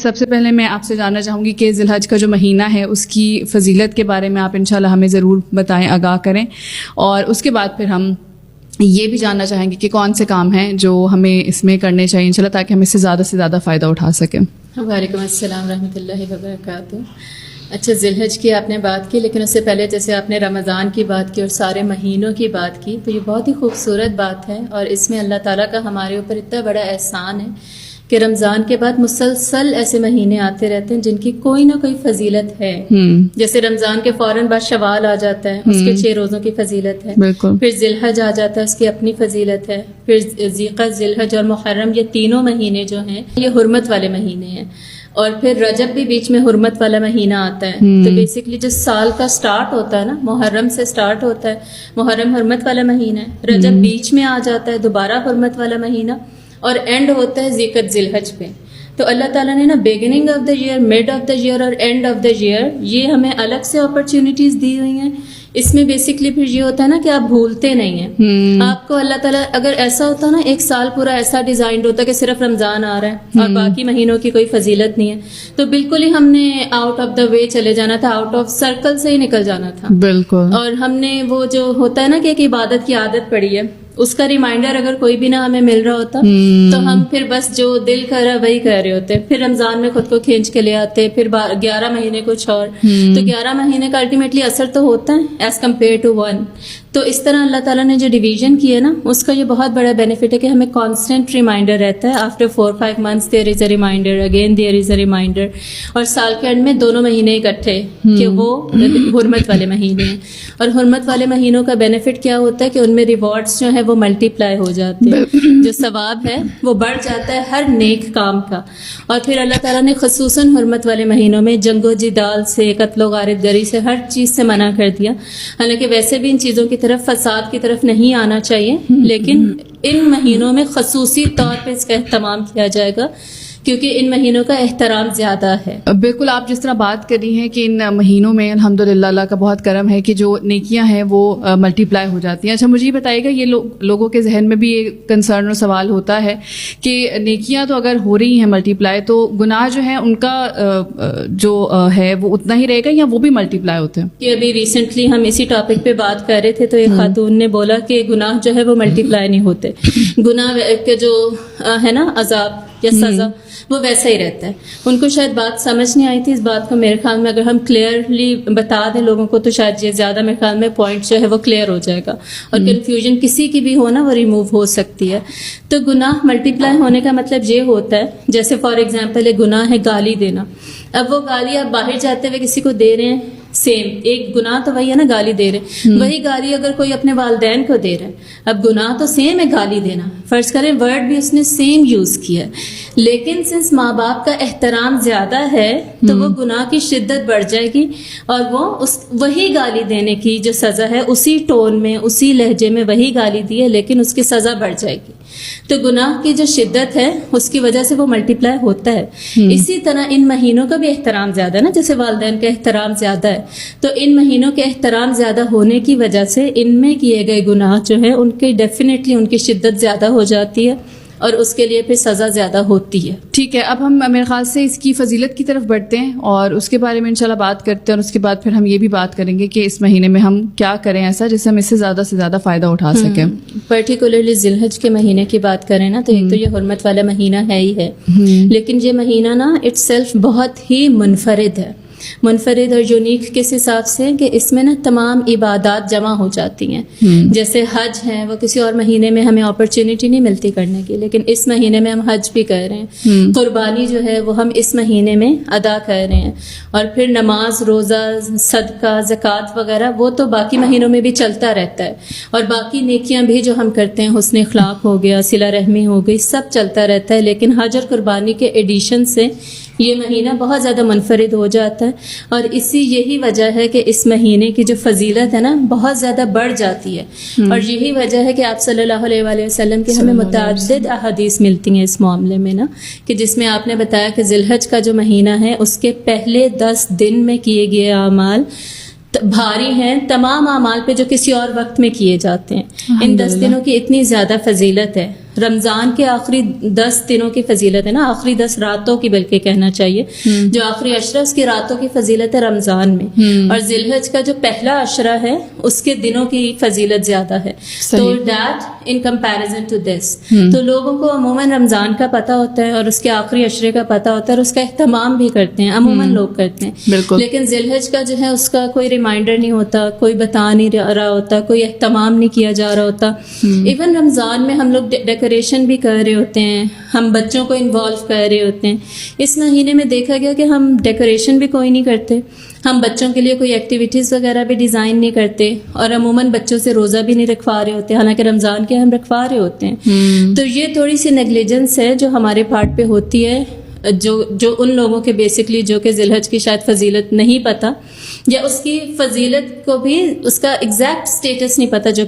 سب سے پہلے میں آپ سے جاننا چاہوں گی کہ ذی الحج کا جو مہینہ ہے اس کی فضیلت کے بارے میں آپ انشاءاللہ ہمیں ضرور بتائیں، آگاہ کریں، اور اس کے بعد پھر ہم یہ بھی جاننا چاہیں گے کہ کون سے کام ہیں جو ہمیں اس میں کرنے چاہیے انشاءاللہ تاکہ ہم اس سے زیادہ فائدہ اٹھا سکیں۔ وعلیکم السلام رحمۃ اللہ وبرکاتہ۔ اچھا، ذی الحج کی آپ نے بات کی، لیکن اس سے پہلے جیسے آپ نے رمضان کی بات کی اور سارے مہینوں کی بات کی، تو یہ بہت ہی خوبصورت بات ہے، اور اس میں اللہ تعالیٰ کا ہمارے اوپر اتنا بڑا احسان ہے کہ رمضان کے بعد مسلسل ایسے مہینے آتے رہتے ہیں جن کی کوئی نہ کوئی فضیلت ہے۔ جیسے رمضان کے فوراً بعد شوال آ جاتا ہے، اس کے 6 روزوں کی فضیلت ہے، پھر ذی الحج آ جاتا ہے، اس کی اپنی فضیلت ہے، پھر ذی القعدہ، ذی الحج اور محرم، یہ تینوں مہینے جو ہیں یہ حرمت والے مہینے ہیں، اور پھر رجب بھی بیچ میں حرمت والا مہینہ آتا ہے۔ تو بیسکلی جو سال کا سٹارٹ ہوتا ہے نا، محرم سے سٹارٹ ہوتا ہے، محرم حرمت والا مہینہ ہے، رجب بیچ میں آ جاتا ہے، دوبارہ حرمت والا مہینہ، اور اینڈ ہوتا ہے ذی الحج پہ۔ تو اللہ تعالیٰ نے نا beginning of the year, mid of the year اور اینڈ آف دا ایئر، یہ ہمیں الگ سے اپرچونیٹیز دی ہوئی ہیں۔ اس میں بیسکلی پھر یہ ہوتا ہے نا کہ آپ بھولتے نہیں ہیں۔ آپ کو اللہ تعالیٰ اگر ایسا ہوتا نا، ایک سال پورا ایسا ڈیزائنڈ ہوتا کہ صرف رمضان آ رہا ہے اور باقی مہینوں کی کوئی فضیلت نہیں ہے، تو بالکل ہی ہم نے آؤٹ آف دا وے چلے جانا تھا، آؤٹ آف سرکل سے ہی نکل جانا تھا بالکل۔ اور ہم نے وہ جو ہوتا ہے نا کہ ایک عبادت کی عادت پڑی ہے، اس کا ریمائنڈر اگر کوئی بھی نہ ہمیں مل رہا ہوتا تو ہم پھر بس جو دل کر رہا وہی کر رہے ہوتے، پھر رمضان میں خود کو کھینچ کے لے آتے، پھر 11 مہینے کچھ اور، تو 11 مہینے کا الٹیمیٹلی اثر تو ہوتا ہے ایز کمپیئر ٹو 1۔ تو اس طرح اللہ تعالیٰ نے جو ڈویژن کی ہے نا، اس کا یہ بہت بڑا بینیفٹ ہے کہ ہمیں کانسٹنٹ ریمائنڈر رہتا ہے، after 4-5 months there is a reminder, again there is a reminder, اور سال کے اینڈ میں دونوں مہینے اکٹھے کہ وہ حرمت والے مہینے ہیں۔ اور حرمت والے مہینوں کا بینیفٹ کیا ہوتا ہے کہ ان میں ریوارڈس جو ہے وہ ملٹی پلائی ہو جاتے ہیں، جو ثواب ہے وہ بڑھ جاتا ہے ہر نیک کام کا۔ اور پھر اللہ تعالیٰ نے خصوصاً حرمت والے مہینوں میں جنگ و جدال سے، قتل و غارت گری سے، ہر چیز سے منع کر دیا۔ حالانکہ ویسے بھی ان چیزوں کی طرف، فساد کی طرف نہیں آنا چاہیے، لیکن ان مہینوں میں خصوصی طور پہ اس کا اہتمام کیا جائے گا کیونکہ ان مہینوں کا احترام زیادہ ہے۔ بالکل، آپ جس طرح بات کر رہی ہیں کہ ان مہینوں میں الحمدللہ اللہ کا بہت کرم ہے کہ جو نیکیاں ہیں وہ ملٹی پلائی ہو جاتی ہیں۔ اچھا، مجھے یہ بتائیے گا، یہ لوگوں کے ذہن میں بھی یہ کنسرن اور سوال ہوتا ہے کہ نیکیاں تو اگر ہو رہی ہیں ملٹی پلائی، تو گناہ جو ہیں ان کا جو ہے وہ اتنا ہی رہے گا یا وہ بھی ملٹی پلائی ہوتے ہیں؟ کہ ابھی ریسنٹلی ہم اسی ٹاپک پہ بات کر رہے تھے تو ایک خاتون نے بولا کہ گناہ جو ہے وہ ملٹی پلائی نہیں ہوتے، گناہ کے جو ہے نا عذاب یا سزا وہ ویسا ہی رہتا ہے۔ ان کو شاید بات سمجھ نہیں آئی تھی اس بات کو، میرے خیال میں اگر ہم کلیئرلی بتا دیں لوگوں کو تو شاید یہ زیادہ، میرے خیال میں پوائنٹ جو ہے وہ کلیئر ہو جائے گا، اور کنفیوژن کسی کی بھی ہو نا وہ ریموو ہو سکتی ہے۔ تو گناہ ملٹی پلائی ہونے کا مطلب یہ ہوتا ہے، جیسے فار ایگزامپل ایک گناہ ہے گالی دینا۔ اب وہ گالی آپ باہر جاتے ہوئے کسی کو دے رہے ہیں، سیم ایک گناہ تو وہی ہے نا، گالی دے رہے ہیں، وہی گالی اگر کوئی اپنے والدین کو دے رہا ہے، اب گناہ تو سیم ہے گالی دینا، فرض کریں ورڈ بھی اس نے سیم یوز کیا ہے، لیکن سنس ماں باپ کا احترام زیادہ ہے تو وہ گناہ کی شدت بڑھ جائے گی، اور وہ وہی گالی دینے کی جو سزا ہے اسی ٹون میں، اسی لہجے میں وہی گالی دی ہے، لیکن اس کی سزا بڑھ جائے گی۔ تو گناہ کی جو شدت ہے اس کی وجہ سے وہ ملٹی پلائی ہوتا ہے۔ اسی طرح ان مہینوں کا بھی احترام زیادہ ہے نا، جیسے والدین کا احترام زیادہ ہے، تو ان مہینوں کے احترام زیادہ ہونے کی وجہ سے ان میں کیے گئے گناہ جو ہے ان کی ڈیفینیٹلی ان کی شدت زیادہ ہو جاتی ہے، اور اس کے لیے پھر سزا زیادہ ہوتی ہے۔ ٹھیک ہے، اب ہم میرے خیال سے اس کی فضیلت کی طرف بڑھتے ہیں اور اس کے بارے میں انشاءاللہ بات کرتے ہیں، اور اس کے بعد پھر ہم یہ بھی بات کریں گے کہ اس مہینے میں ہم کیا کریں ایسا جس سے ہم اس سے زیادہ فائدہ اٹھا سکیں۔ پرٹیکولرلی ذی الحج کے مہینے کی بات کریں نا، تو ایک تو یہ حرمت والا مہینہ ہے ہی ہے، لیکن یہ مہینہ نا اٹ سیلف بہت ہی منفرد ہے، منفرد اور یونیک کس حساب سے کہ اس میں نا تمام عبادات جمع ہو جاتی ہیں۔ جیسے حج ہے، وہ کسی اور مہینے میں ہمیں اپرچونیٹی نہیں ملتی کرنے کی، لیکن اس مہینے میں ہم حج بھی کر رہے ہیں۔ قربانی جو ہے وہ ہم اس مہینے میں ادا کر رہے ہیں، اور پھر نماز، روزہ، صدقہ، زکوٰۃ وغیرہ وہ تو باقی مہینوں میں بھی چلتا رہتا ہے، اور باقی نیکیاں بھی جو ہم کرتے ہیں، حسن اخلاق ہو گیا، صلہ رحمی ہو گئی، سب چلتا رہتا ہے، لیکن حج اور قربانی کے ایڈیشن سے یہ مہینہ بہت زیادہ منفرد ہو جاتا ہے، اور یہی وجہ ہے کہ اس مہینے کی جو فضیلت ہے نا بہت زیادہ بڑھ جاتی ہے، اور یہی وجہ ہے کہ آپ صلی اللہ علیہ وآلہ وسلم کی ہمیں متعدد احادیث ملتی ہیں اس معاملے میں نا، کہ جس میں آپ نے بتایا کہ ذی الحج کا جو مہینہ ہے اس کے پہلے 10 دن میں کیے گئے اعمال بھاری ہیں تمام اعمال پہ جو کسی اور وقت میں کیے جاتے ہیں۔ ان 10 دنوں کی اتنی زیادہ فضیلت ہے، رمضان کے آخری 10 دنوں کی فضیلت ہے نا, آخری 10 راتوں کی بلکہ کہنا چاہیے, جو آخری عشرہ اس کی راتوں کی فضیلت ہے رمضان میں, اور ذی الحج کا جو پہلا عشرہ ہے اس کے دنوں کی فضیلت زیادہ ہے. تو that in comparison to this, تو لوگوں کو عموماً رمضان کا پتہ ہوتا ہے اور اس کے آخری عشرے کا پتہ ہوتا ہے اور اس کا اہتمام بھی کرتے ہیں, عموماً لوگ کرتے ہیں, لیکن ذی الحج کا جو ہے اس کا کوئی ریمائنڈر نہیں ہوتا, کوئی بتا نہیں رہا ہوتا, کوئی اہتمام نہیں کیا جا رہا ہوتا. ایون رمضان میں ہم لوگ ڈیکوریشن بھی کر رہے ہوتے ہیں, ہم بچوں کو انوالو کر رہے ہوتے ہیں. اس مہینے میں دیکھا گیا کہ ہم ڈیکوریشن بھی کوئی نہیں کرتے, ہم بچوں کے لیے کوئی ایکٹیویٹیز وغیرہ بھی ڈیزائن نہیں کرتے, اور عموماً بچوں سے روزہ بھی نہیں رکھوا رہے ہوتے, حالانکہ رمضان کے ہم رکھوا رہے ہوتے ہیں. تو یہ تھوڑی سی نیگلیجنس ہے جو ہمارے پارٹ پہ ہوتی ہے, جو ان لوگوں کے بیسکلی جو کہ ذی الحج کی شاید فضیلت نہیں پتہ, یا اس کی فضیلت کو بھی اس کا ایگزیکٹ سٹیٹس نہیں پتہ جو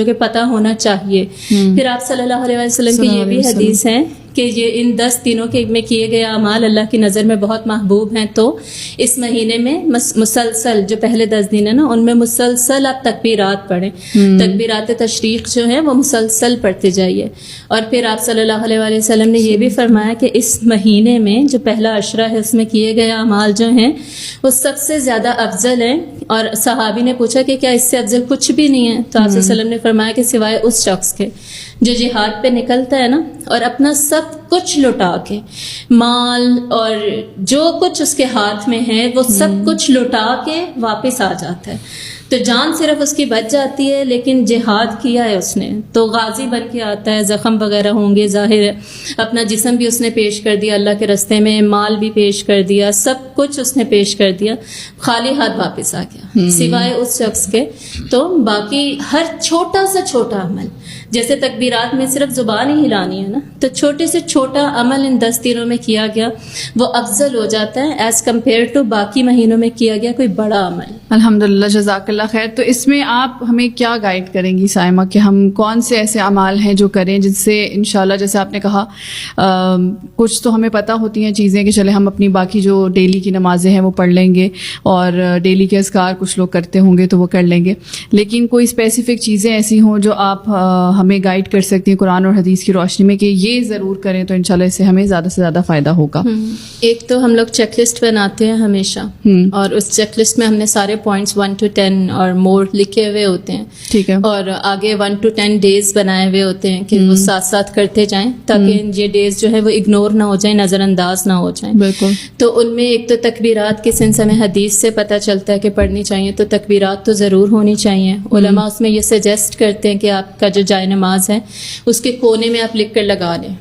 کہ پتہ ہونا چاہیے. پھر آپ صلی اللہ علیہ وسلم کی یہ بھی حدیث ہے کہ یہ ان 10 دنوں کے میں کیے گئے اعمال اللہ کی نظر میں بہت محبوب ہیں, تو اس مہینے میں مسلسل جو پہلے 10 دن ہیں نا ان میں مسلسل آپ تکبیرات پڑھیں, تکبیرات تشریق جو ہیں وہ مسلسل پڑھتے جائیے. اور پھر آپ صلی اللہ علیہ وسلم نے یہ بھی فرمایا کہ اس مہینے میں جو پہلا عشرہ ہے اس میں کیے گئے اعمال جو ہیں وہ سب سے زیادہ افضل ہیں. اور صحابی نے پوچھا کہ کیا اس سے افضل کچھ بھی نہیں ہے, تو آپ صلی اللہ علیہ وسلم نے فرمایا کہ سوائے اس شخص کے جو جہاد پہ نکلتا ہے نا اور اپنا سب کچھ لٹا کے, مال اور جو کچھ اس کے ہاتھ میں ہے وہ سب کچھ لٹا کے واپس آ جاتا ہے. تو جان صرف اس کی بچ جاتی ہے, لیکن جہاد کیا ہے اس نے تو غازی بن کے آتا ہے, زخم وغیرہ ہوں گے ظاہر ہے, اپنا جسم بھی اس نے پیش کر دیا اللہ کے راستے میں, مال بھی پیش کر دیا, سب کچھ اس نے پیش کر دیا, خالی ہاتھ واپس آ گیا سوائے اس شخص کے. تو باقی ہر چھوٹا سا چھوٹا عمل, جیسے تکبیرات میں صرف زبان ہی ہلانی ہے نا, تو چھوٹے سے چھوٹا عمل ان 10 دنوں میں کیا گیا وہ افضل ہو جاتا ہے ایز کمپیئر ٹو باقی مہینوں میں کیا گیا کوئی بڑا عمل. الحمدللہ, جزاک اللہ خیر. تو اس میں آپ ہمیں کیا گائیڈ کریں گی سائمہ کہ ہم کون سے ایسے اعمال ہیں جو کریں جن سے انشاءاللہ, جیسے آپ نے کہا کچھ تو ہمیں پتہ ہوتی ہیں چیزیں کہ چلے ہم اپنی باقی جو ڈیلی کی نمازیں ہیں وہ پڑھ لیں گے, اور ڈیلی کے اذکار کچھ لوگ کرتے ہوں گے تو وہ کر لیں گے, لیکن کوئی اسپیسیفک چیزیں ایسی ہوں جو آپ ہمیں گائیڈ کر سکتی ہیں قرآن اور حدیث کی روشنی میں کہ یہ ضرور کریں تو انشاءاللہ اس سے ہمیں زیادہ سے زیادہ فائدہ ہوگا. ایک تو ہم لوگ چیک لسٹ بناتے ہیں ہمیشہ, اور اس چیک لسٹ میں ہم نے سارے پوائنٹس 1 to 10 اور مور لکھے ہوئے ہوتے ہیں, ٹھیک ہے, اور آگے 1 to 10 ڈیز بنائے ہوئے ہوتے ہیں کہ وہ ساتھ ساتھ کرتے جائیں تاکہ یہ ڈیز جو ہے وہ اگنور نہ ہو جائیں, نظر انداز نہ ہو جائیں. بالکل. تو ان میں ایک تو تکبیرات کے سنس ہمیں حدیث سے پتہ چلتا ہے کہ پڑھنی چاہیے, تو تکبیرات تو ضرور ہونی چاہیے. علماء اس میں یہ سجیسٹ کرتے ہیں کہ آپ کا جو جائے نماز ہے اس کے کونے میں آپ لکھ کر لگا لیں,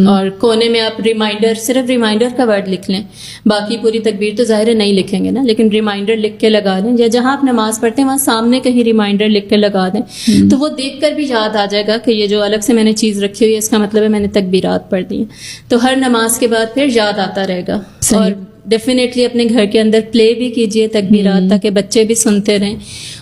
اور کونے میں آپ ریمائنڈر, صرف ریمائنڈر کا ورڈ لکھ لیں, باقی پوری تکبیر تو ظاہر ہے نہیں لکھیں گے نا, لیکن ریمائنڈر لکھ کے لگا لیں, یا جہاں آپ نماز پڑھتے ہیں وہاں سامنے کہیں ریمائنڈر لکھ کے لگا دیں, تو وہ دیکھ کر بھی یاد آ جائے گا کہ یہ جو الگ سے میں نے چیز رکھی ہوئی ہے اس کا مطلب ہے میں نے تکبیرات پڑھ دی ہیں. تو ہر نماز کے بعد پھر یاد آتا رہے گا. اور ڈیفینیٹلی اپنے گھر کے اندر پلے بھی کیجئے تکبیرات تاکہ بچے بھی سنتے رہیں,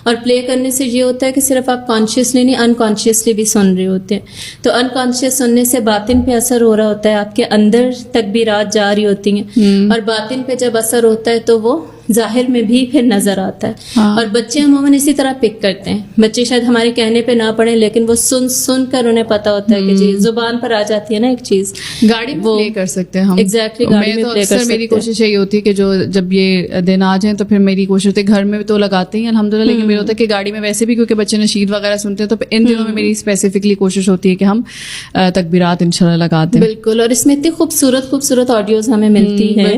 اور پلے کرنے سے یہ ہوتا ہے کہ صرف آپ کانشیسلی نہیں انکانشیسلی بھی سن رہے ہوتے ہیں. تو انکانشیس سننے سے باطن پہ اثر ہو رہا ہوتا ہے, آپ کے اندر تکبیرات جا رہی ہوتی ہیں, اور باطن پہ جب اثر ہوتا ہے تو وہ ظاہر میں بھی پھر نظر آتا ہے. اور بچے عموماً اسی طرح پک کرتے ہیں, بچے شاید ہمارے کہنے پہ نہ پڑھیں لیکن وہ سن کر انہیں پتا ہوتا ہے کہ جی زبان پر آ جاتی ہے نا ایک چیز, گاڑی میں پلے کر سکتے ہیں ہم. ایگزیکٹلی, گاڑی میں پلے کر سکتے ہیں. میری کوشش یہی ہوتی ہے کہ جو جب یہ دن آ جائیں تو پھر میری کوشش ہوتی ہے, گھر میں تو لگاتے ہیں الحمدللہ, لیکن میرا ہوتا ہے کہ گاڑی میں ویسے بھی کیونکہ بچے نشید وغیرہ سنتے ہیں تو ان دنوں میں میری اسپیسیفکلی کوشش ہوتی ہے کہ ہم تکبیرات انشاءاللہ لگاتے ہیں. بالکل, اور اس میں اتنی خوبصورت آڈیوز ہمیں ملتی ہیں,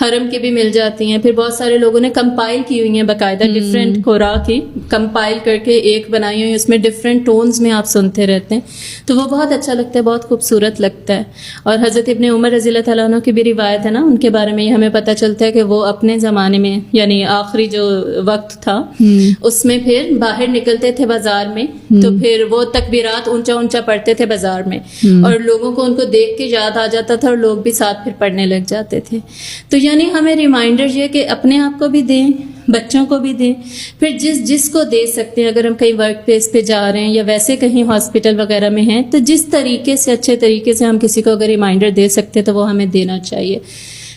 حرم کی بھی مل جاتی ہیں. پھر بہت سارے لوگوں نے کمپائل کی ہوئی ہیں باقاعدہ, ڈفرینٹ خوراک کی کمپائل کر کے ایک بنائی ہوئی, اس میں ڈفرینٹ ٹونز میں آپ سنتے رہتے ہیں, تو وہ بہت اچھا لگتا ہے, بہت خوبصورت لگتا ہے. اور حضرت ابن عمر رضی اللہ تعالیٰ عنہ کی بھی روایت ہے نا, ان کے بارے میں ہمیں پتہ چلتا ہے کہ وہ اپنے زمانے میں یعنی آخری جو وقت تھا اس میں پھر باہر نکلتے تھے بازار میں, تو پھر وہ تکبیرات اونچا پڑھتے تھے بازار میں, اور لوگوں کو ان کو دیکھ کے یاد آ جاتا تھا اور لوگ بھی ساتھ پھر پڑھنے لگ جاتے تھے. تو یعنی ہمیں ریمائنڈر یہ کہ اپنے آپ کو بھی دیں, بچوں کو بھی دیں, پھر جس کو دے سکتے ہیں. اگر ہم کہیں ورک پلیس پہ جا رہے ہیں یا ویسے کہیں ہاسپٹل وغیرہ میں ہیں تو جس طریقے سے اچھے طریقے سے ہم کسی کو اگر ریمائنڈر دے سکتے تو وہ ہمیں دینا چاہیے.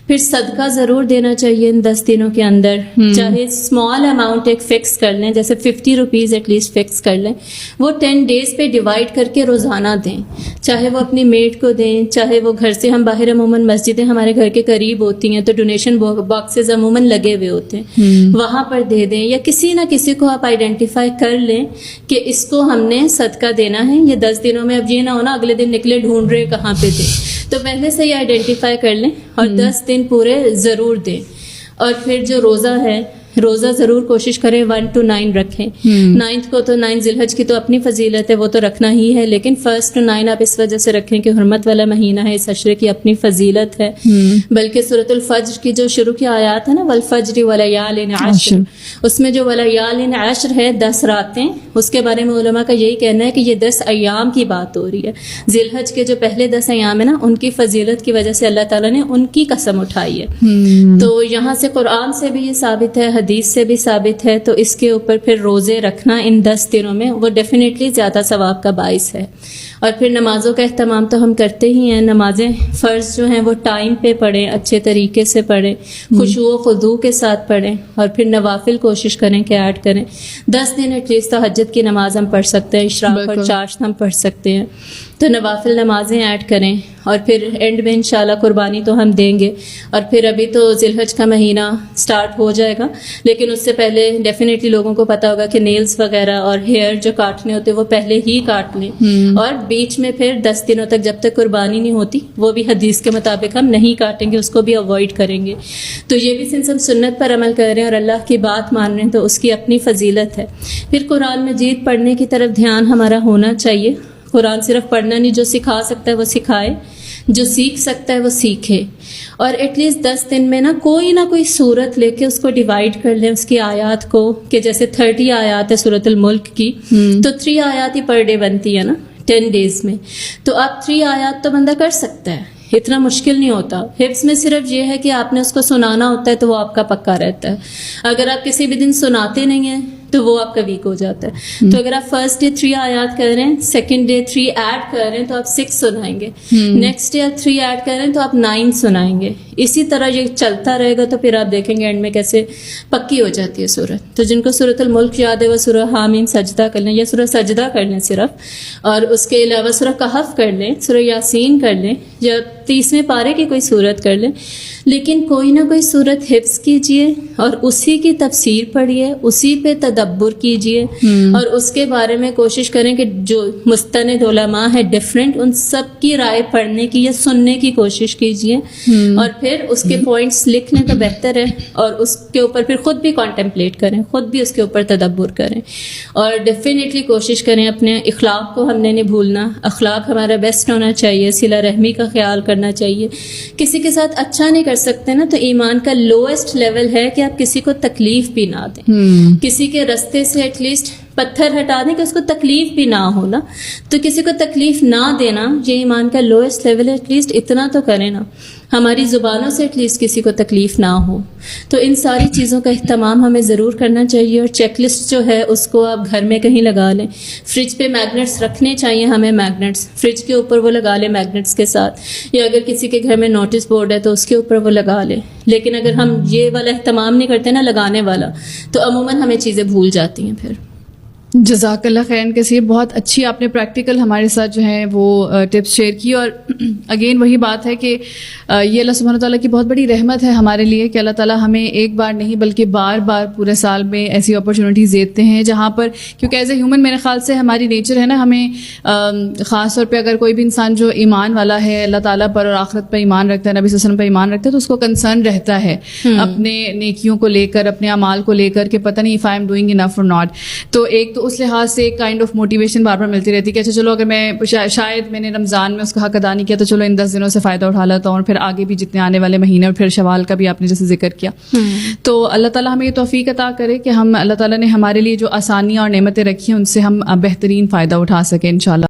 پھر صدقہ ضرور دینا چاہیے ان 10 دنوں کے اندر، چاہے اسمال اماؤنٹ ایک فکس کر لیں، جیسے 50 روپیز ایٹ لیسٹ فکس کر لیں، وہ 10 ڈیز پہ ڈیوائڈ کر کے روزانہ دیں، چاہے وہ اپنی میٹ کو دیں، چاہے وہ گھر سے، ہم باہر عموماً مسجدیں ہمارے گھر کے قریب ہوتی ہیں تو ڈونیشن باکسز عموماً لگے ہوئے ہوتے ہیں، وہاں پر دے دیں، یا کسی نہ کسی کو آپ آئیڈینٹیفائی کر لیں کہ اس کو ہم نے صدقہ دینا ہے یہ 10 دنوں میں۔ اب یہ نہ ہونا اگلے دن نکلے ڈھونڈ رہے کہاں پہ دیں، تو پہلے سے ہی آئیڈینٹیفائی کر لیں اور 10 دن پورے ضرور دیں۔ اور پھر جو روزہ ہے، روزہ ضرور کوشش کریں 1 to 9 رکھیں۔ 9 کو تو 9 ذی الحج کی تو اپنی فضیلت ہے، وہ تو رکھنا ہی ہے، لیکن 1 to 9 آپ اس وجہ سے رکھیں کہ حرمت والا مہینہ ہے، اس عشرے کی اپنی فضیلت ہے۔ بلکہ سورۃ الفجر کی جو شروع کی آیات ہے نا، والفجر ولیال عشر، اس میں جو ولیال عشر ہے 10 راتیں، اس کے بارے میں علماء کا یہی کہنا ہے کہ یہ 10 ایام کی بات ہو رہی ہے۔ ذی الحج کے جو پہلے 10 ایام ہیں نا، ان کی فضیلت کی وجہ سے اللہ تعالیٰ نے ان کی قسم اٹھائی ہے۔ تو یہاں سے قرآن سے بھی یہ ثابت ہے، حدیث سے بھی ثابت ہے، تو اس کے اوپر پھر روزے رکھنا ان 10 دنوں میں وہ ڈیفینیٹلی زیادہ ثواب کا باعث ہے۔ اور پھر نمازوں کا اہتمام تو ہم کرتے ہی ہیں، نمازیں فرض جو ہیں وہ ٹائم پہ پڑھیں، اچھے طریقے سے پڑھیں، خشوع و خضوع کے ساتھ پڑھیں، اور پھر نوافل کوشش کریں کہ ایڈ کریں۔ 10 دن ایٹ لیسٹ تہجد کی نماز ہم پڑھ سکتے ہیں، اشراق اور چاشت ہم پڑھ سکتے ہیں، تو نوافل نمازیں ایڈ کریں۔ اور پھر اینڈ میں انشاءاللہ قربانی تو ہم دیں گے، اور پھر ابھی تو ذی الحج کا مہینہ سٹارٹ ہو جائے گا، لیکن اس سے پہلے ڈیفینیٹلی لوگوں کو پتا ہوگا کہ نیلز وغیرہ اور ہیئر جو کاٹنے ہوتے وہ پہلے ہی کاٹ لیں، اور بیچ میں پھر 10 دنوں تک جب تک قربانی نہیں ہوتی وہ بھی حدیث کے مطابق ہم نہیں کاٹیں گے، اس کو بھی اوائڈ کریں گے۔ تو یہ بھی سنس ہم سنت پر عمل کر رہے ہیں اور اللہ کی بات مان رہے ہیں تو اس کی اپنی فضیلت ہے۔ پھر قرآن مجید پڑھنے کی طرف دھیان ہمارا ہونا چاہیے۔ قرآن صرف پڑھنا نہیں، جو سکھا سکتا ہے وہ سکھائے، جو سیکھ سکتا ہے وہ سیکھے، اور ایٹ لیسٹ 10 دن میں نہ کوئی صورت لے کے اس کو ڈیوائڈ کر لیں، اس کی آیات کو، کہ جیسے 30 آیات ہے سورۃ الملک کی، تو 3 آیات ہی پر ڈے بنتی ہے نا 10 ڈیز میں، تو آپ 3 آیات تو بندہ کر سکتا ہے، اتنا مشکل نہیں ہوتا۔ حفظ میں صرف یہ ہے کہ آپ نے اس کو سنانا ہوتا ہے تو وہ آپ کا پکا رہتا ہے، اگر آپ کسی بھی دن سناتے نہیں ہیں تو وہ آپ کا ویک ہو جاتا ہے۔ تو اگر آپ فرسٹ ڈے 3 آیات کر رہے ہیں، سیکنڈ ڈے 3 ایڈ کر رہے ہیں تو آپ 6 سنائیں گے، نیکسٹ ڈے آپ 3 ایڈ کر رہے ہیں تو آپ 9 سنائیں گے۔ اسی طرح یہ چلتا رہے گا تو پھر آپ دیکھیں گے اینڈ میں کیسے پکی ہو جاتی ہے سورت۔ تو جن کو سورۃ الملک یاد ہے وہ سورہ حامیم سجدہ کر لیں، یا سورہ سجدہ کر لیں صرف، اور اس کے علاوہ سورہ کہف کر لیں، سورہ یاسین کر لیں، یا 30ویں پارے کی کوئی سورت کر لیں، لیکن کوئی نہ کوئی سورت حفظ کیجئے اور اسی کی تفسیر پڑھیے، اسی پہ تدبر کیجئے، اور اس کے بارے میں کوشش کریں کہ جو مستند علماء ہیں ڈفرینٹ، ان سب کی رائے پڑھنے کی یا سننے کی کوشش کیجئے، اور پھر اس کے پوائنٹس لکھ لیں تو بہتر ہے، اور اس کے اوپر پھر خود بھی کانٹمپلیٹ کریں، خود بھی اس کے اوپر تدبر کریں، اور ڈیفینیٹلی کوشش کریں اپنے اخلاق کو ہم نے نہیں بھولنا، اخلاق ہمارا بیسٹ ہونا چاہیے، صلہ رحمی کا خیال کرنا چاہیے۔ کسی کے ساتھ اچھا نہیں کر سکتے نا، تو ایمان کا لوئسٹ لیول ہے کہ آپ کسی کو تکلیف بھی نہ دیں، کسی کے رستے سے ایٹ لیسٹ پتھر ہٹا دیں کہ اس کو تکلیف بھی نہ ہونا، تو کسی کو تکلیف نہ دینا یہ ایمان کا لوئسٹ لیول ہے، ایٹ لیسٹ اتنا تو کریں نا، ہماری زبانوں سے ایٹ لیسٹ کسی کو تکلیف نہ ہو۔ تو ان ساری چیزوں کا اہتمام ہمیں ضرور کرنا چاہیے، اور چیک لسٹ جو ہے اس کو آپ گھر میں کہیں لگا لیں، فریج پہ میگنیٹس رکھنے چاہیے ہمیں، میگنیٹس فریج کے اوپر وہ لگا لیں میگنیٹس کے ساتھ، یا اگر کسی کے گھر میں نوٹس بورڈ ہے تو اس کے اوپر وہ لگا لیں۔ لیکن اگر ہم یہ والا اہتمام نہیں کرتے نا لگانے والا، تو عموماً ہمیں چیزیں بھول جاتی ہیں پھر۔ جزاک اللہ خیر کثیر، بہت اچھی آپ نے پریکٹیکل ہمارے ساتھ جو ہیں وہ ٹپس شیئر کی، اور اگین وہی بات ہے کہ یہ اللہ سبحانہ تعالیٰ کی بہت بڑی رحمت ہے ہمارے لیے کہ اللہ تعالیٰ ہمیں ایک بار نہیں بلکہ بار بار پورے سال میں ایسی اپرچونیٹیز دیتے ہیں جہاں پر، کیونکہ ایز اے ہیومن میرے خیال سے ہماری نیچر ہے نا، ہمیں خاص طور پہ اگر کوئی بھی انسان جو ایمان والا ہے، اللہ تعالیٰ پر اور آخرت پر ایمان رکھتا ہے، نبی صلی اللہ علیہ وسلم پر ایمان رکھتا ہے، تو اس کو کنسرن رہتا ہے اپنے نیکیوں کو لے کر، اپنے اعمال کو لے کر کہ پتہ نہیں if I am doing enough or not۔ تو ایک تو اس لحاظ سے ایک کائنڈ آف موٹیویشن بار بار ملتی رہتی ہے کہ اچھا چلو اگر میں شاید میں نے رمضان میں اس کا حق ادا نہیں کیا تو چلو ان 10 دنوں سے فائدہ اٹھا لیتا ہوں، اور پھر آگے بھی جتنے آنے والے مہینے، اور پھر شوال کا بھی آپ نے جیسے ذکر کیا۔ تو اللہ تعالیٰ ہمیں یہ توفیق عطا کرے کہ ہم، اللہ تعالیٰ نے ہمارے لیے جو آسانیاں اور نعمتیں رکھی ہیں ان سے ہم بہترین فائدہ اٹھا سکیں انشاءاللہ۔